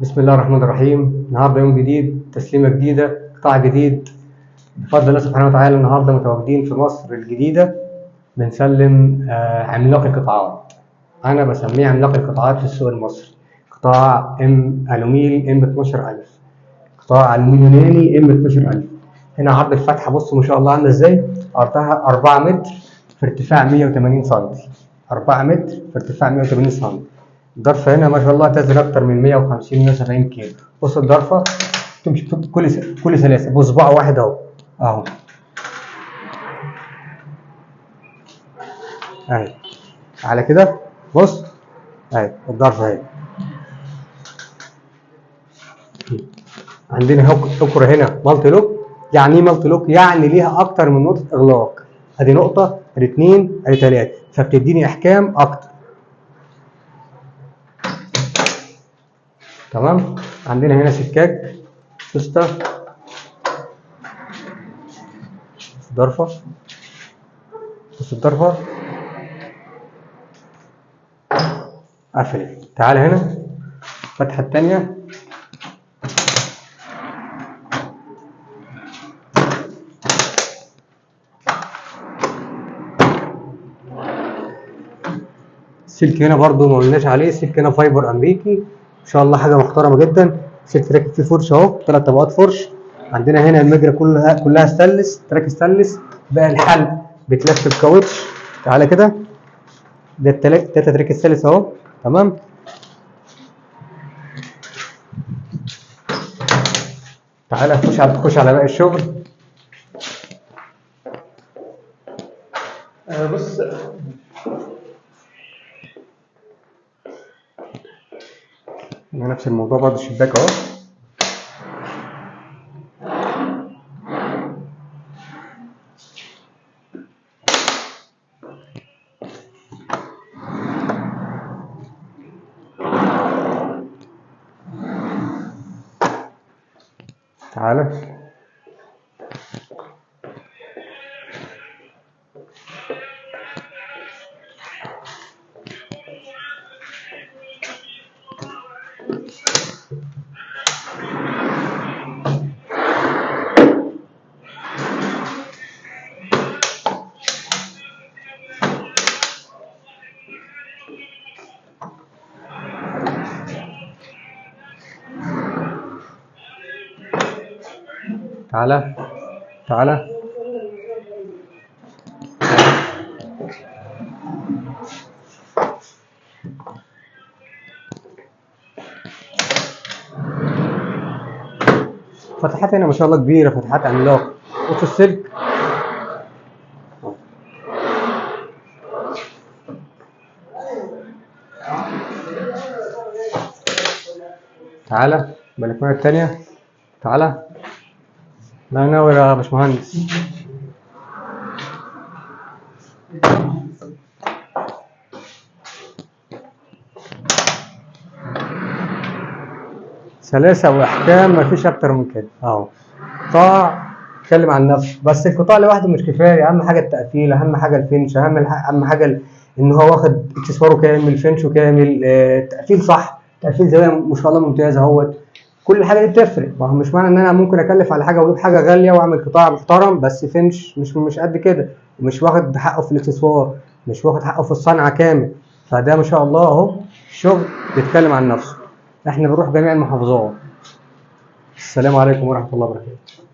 بسم الله الرحمن الرحيم. النهارده يوم جديد، تسليمة جديدة، قطاع جديد. بفضل الله سبحانه وتعالى النهارده متواجدين في مصر الجديدة بنسلم عملاق القطاعات. أنا بسميه عملاق القطاعات في السوق المصري. قطاع ألوميل ام 12000، قطاع ألوميل ام 12000. هنا عرض الفتحة، بصوا ما شاء الله عاملة ازاي. عرضها 4 متر في ارتفاع 180 سم. 4 متر في ارتفاع 180 سم. الضرفة هنا ما شاء الله تزن أكتر من 150 170 كيلو. بص الضرفة تمشي بكل سلاسة بصباع واحد أهو. أهي على كده، بص أهي الضرفة أهي. عندنا هوكر هنا مالتي لوك. يعني إيه مالتي لوك؟ يعني ليها أكتر من نقطة إغلاق. أدي نقطة، أدي 2، أدي 3، فبتديني إحكام أكتر. تمام. عندنا هنا سكاك سوسته ضرفه. بص الضرفه قفلت. تعال هنا الفتحه الثانيه. السلك هنا برضو ما قلناش عليه، السلك هنا فايبر امريكي ان شاء الله، حاجه محترمه جدا. سلك راكب فيه فرش اهو، 3 طبقات فرش. عندنا هنا المجرى كلها ستانلس، تراك ستانلس. باقي الحلق بتلف بكاوتش. تعالى كده، ده التلاته تراك ستانلس اهو. تمام. تعالى نخش على باقي الشغل. بص نفس الموضوع برضه، الشباك اهو. تعالى تعالى تعالى. فتحات هنا ما شاء الله كبيره، فتحات عملاقه. بص السلك. تعالى البلكونه الثانيه. تعالى. الله ينور يا باشمهندس. سلاسه واحكام مفيش اكتر من كده اهو. قطاع اتكلم عن نفسه، بس القطاع لوحده مش كفايه. اهم حاجه التقفيل، اهم حاجه الفينش، اهم حاجه ان هو واخد اكسسواره كامل، فينشه كامل، تقفيل صح، تقفيل زاويه ما شاء الله ممتازه اهوت. كل الحاجه دي بتفرق. ما هو مش معنى ان انا ممكن اكلف على حاجه واجيب حاجه غاليه واعمل قطاع محترم بس فينش مش قد كده، ومش واخد حقه في الاكسسوار، مش واخد حقه في الصنعه كامل. فده ما شاء الله اهو الشغل بيتكلم عن نفسه. احنا بنروح جميع المحافظات. السلام عليكم ورحمه الله وبركاته.